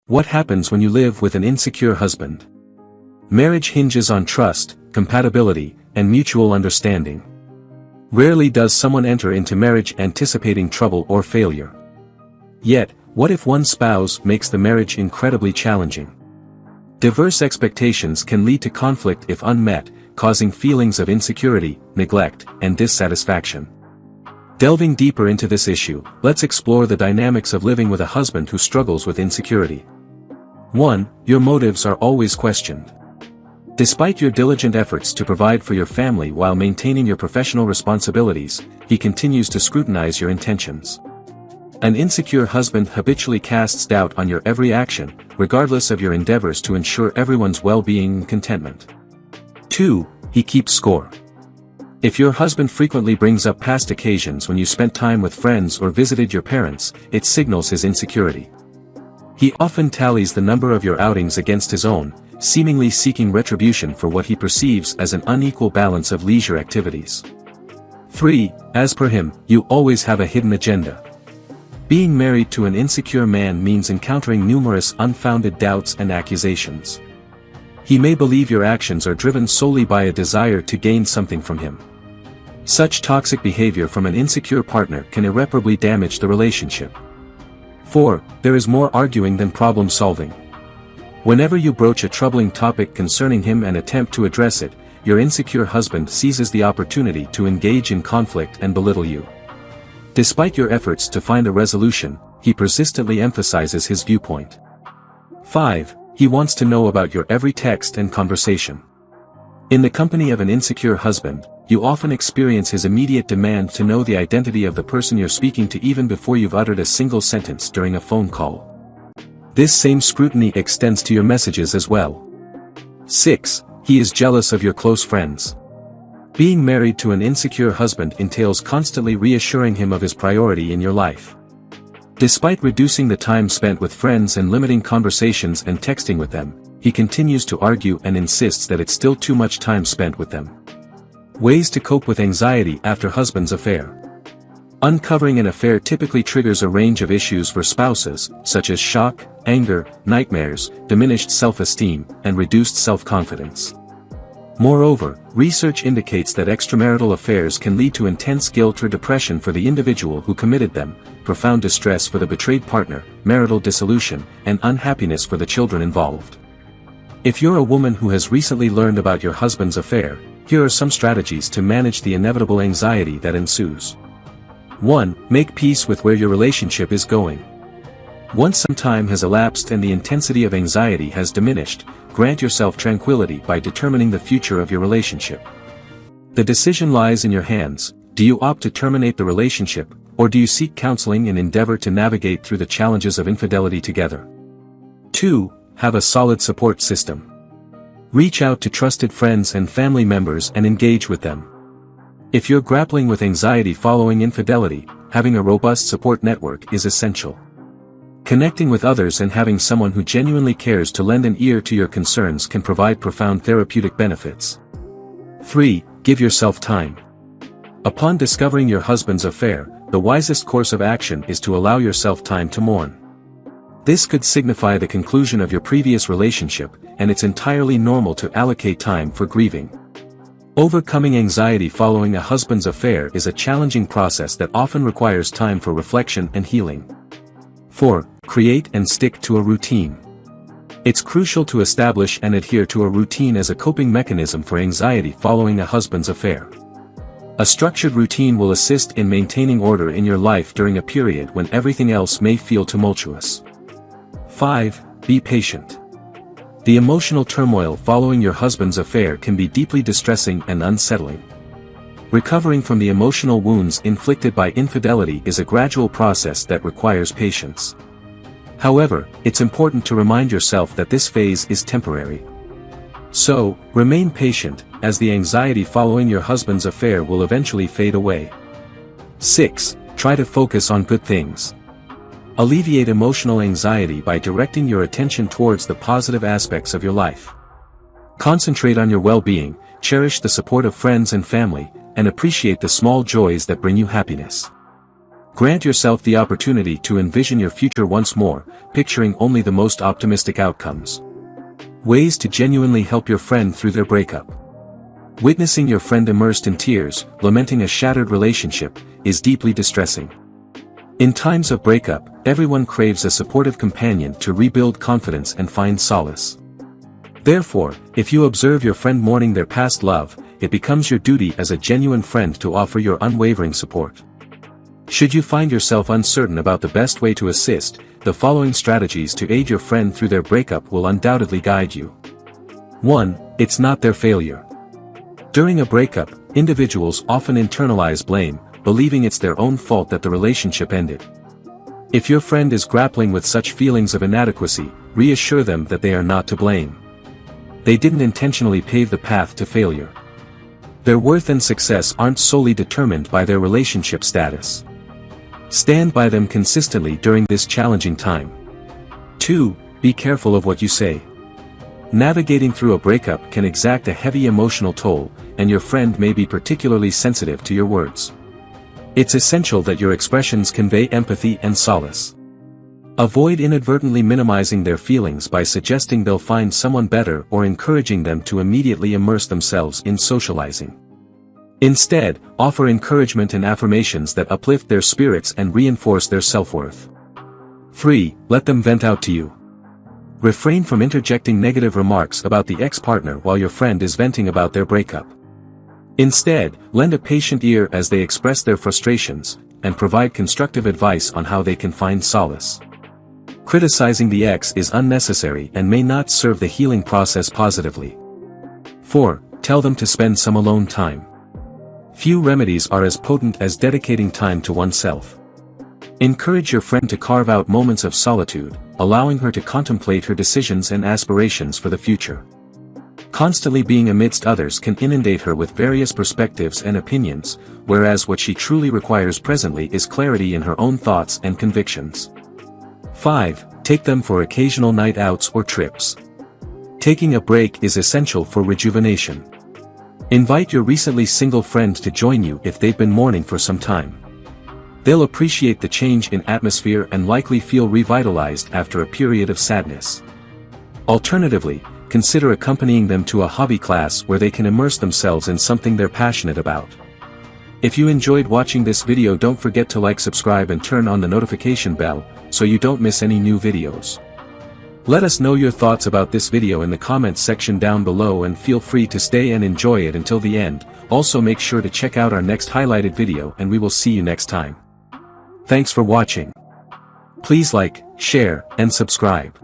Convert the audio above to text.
What happens when you live with an insecure husband? Marriage hinges on trust, compatibility, and mutual understanding. Rarely does someone enter into marriage anticipating trouble or failure. Yet, what if one spouse makes the marriage incredibly challenging? Diverse expectations can lead to conflict if unmet, causing feelings of insecurity, neglect, and dissatisfaction. Delving deeper into this issue, let's explore the dynamics of living with a husband who struggles with insecurity. 1. Your motives are always questioned. Despite your diligent efforts to provide for your family while maintaining your professional responsibilities, he continues to scrutinize your intentions. An insecure husband habitually casts doubt on your every action, regardless of your endeavors to ensure everyone's well-being and contentment. 2. He keeps score. If your husband frequently brings up past occasions when you spent time with friends or visited your parents, it signals his insecurity. He often tallies the number of your outings against his own, seemingly seeking retribution for what he perceives as an unequal balance of leisure activities. 3. As per him, you always have a hidden agenda. Being married to an insecure man means encountering numerous unfounded doubts and accusations. He may believe your actions are driven solely by a desire to gain something from him. Such toxic behavior from an insecure partner can irreparably damage the relationship. 4. There is more arguing than problem solving. Whenever you broach a troubling topic concerning him and attempt to address it, your insecure husband seizes the opportunity to engage in conflict and belittle you. Despite your efforts to find a resolution, he persistently emphasizes his viewpoint. 5. He wants to know about your every text and conversation. In the company of an insecure husband, you often experience his immediate demand to know the identity of the person you're speaking to even before you've uttered a single sentence during a phone call. This same scrutiny extends to your messages as well. 6. He is jealous of your close friends. Being married to an insecure husband entails constantly reassuring him of his priority in your life. Despite reducing the time spent with friends and limiting conversations and texting with them, he continues to argue and insists that it's still too much time spent with them. Ways to cope with anxiety after husband's affair. Uncovering an affair typically triggers a range of issues for spouses, such as shock, anger, nightmares, diminished self-esteem, and reduced self-confidence. Moreover, research indicates that extramarital affairs can lead to intense guilt or depression for the individual who committed them, profound distress for the betrayed partner, marital dissolution, and unhappiness for the children involved. If you're a woman who has recently learned about your husband's affair, here are some strategies to manage the inevitable anxiety that ensues. 1. Make peace with where your relationship is going. Once some time has elapsed and the intensity of anxiety has diminished, grant yourself tranquility by determining the future of your relationship. The decision lies in your hands. Do you opt to terminate the relationship, or do you seek counseling and endeavor to navigate through the challenges of infidelity together? 2. Have a solid support system. Reach out to trusted friends and family members and engage with them. If you're grappling with anxiety following infidelity, having a robust support network is essential. Connecting with others and having someone who genuinely cares to lend an ear to your concerns can provide profound therapeutic benefits. 3. Give yourself time. Upon discovering your husband's affair, the wisest course of action is to allow yourself time to mourn. This could signify the conclusion of your previous relationship, and it's entirely normal to allocate time for grieving. Overcoming anxiety following a husband's affair is a challenging process that often requires time for reflection and healing. 4. Create and stick to a routine. It's crucial to establish and adhere to a routine as a coping mechanism for anxiety following a husband's affair. A structured routine will assist in maintaining order in your life during a period when everything else may feel tumultuous. 5. Be patient. The emotional turmoil following your husband's affair can be deeply distressing and unsettling. Recovering from the emotional wounds inflicted by infidelity is a gradual process that requires patience. However, it's important to remind yourself that this phase is temporary. So, remain patient, as the anxiety following your husband's affair will eventually fade away. 6. Try to focus on good things. Alleviate emotional anxiety by directing your attention towards the positive aspects of your life. Concentrate on your well-being, cherish the support of friends and family, and appreciate the small joys that bring you happiness. Grant yourself the opportunity to envision your future once more, picturing only the most optimistic outcomes. Ways to genuinely help your friend through their breakup. Witnessing your friend immersed in tears, lamenting a shattered relationship, is deeply distressing. In times of breakup, everyone craves a supportive companion to rebuild confidence and find solace. Therefore, if you observe your friend mourning their past love, it becomes your duty as a genuine friend to offer your unwavering support. Should you find yourself uncertain about the best way to assist, the following strategies to aid your friend through their breakup will undoubtedly guide you. 1. It's not their failure. During a breakup, individuals often internalize blame, believing it's their own fault that the relationship ended. If your friend is grappling with such feelings of inadequacy, reassure them that they are not to blame. They didn't intentionally pave the path to failure. Their worth and success aren't solely determined by their relationship status. Stand by them consistently during this challenging time. 2. Be careful of what you say. Navigating through a breakup can exact a heavy emotional toll, and your friend may be particularly sensitive to your words. It's essential that your expressions convey empathy and solace. Avoid inadvertently minimizing their feelings by suggesting they'll find someone better or encouraging them to immediately immerse themselves in socializing. Instead, offer encouragement and affirmations that uplift their spirits and reinforce their self-worth. 3. Let them vent out to you. Refrain from interjecting negative remarks about the ex-partner while your friend is venting about their breakup. Instead, lend a patient ear as they express their frustrations, and provide constructive advice on how they can find solace. Criticizing the ex is unnecessary and may not serve the healing process positively. 4. Tell them to spend some alone time. Few remedies are as potent as dedicating time to oneself. Encourage your friend to carve out moments of solitude, allowing her to contemplate her decisions and aspirations for the future. Constantly being amidst others can inundate her with various perspectives and opinions, whereas what she truly requires presently is clarity in her own thoughts and convictions. 5. Take them for occasional night outs or trips. Taking a break is essential for rejuvenation. Invite your recently single friend to join you if they've been mourning for some time. They'll appreciate the change in atmosphere and likely feel revitalized after a period of sadness. Alternatively, consider accompanying them to a hobby class where they can immerse themselves in something they're passionate about. If you enjoyed watching this video, don't forget to like, subscribe and turn on the notification bell, so you don't miss any new videos. Let us know your thoughts about this video in the comments section down below, and feel free to stay and enjoy it until the end. Also make sure to check out our next highlighted video, and we will see you next time. Thanks for watching. Please like, share, and subscribe.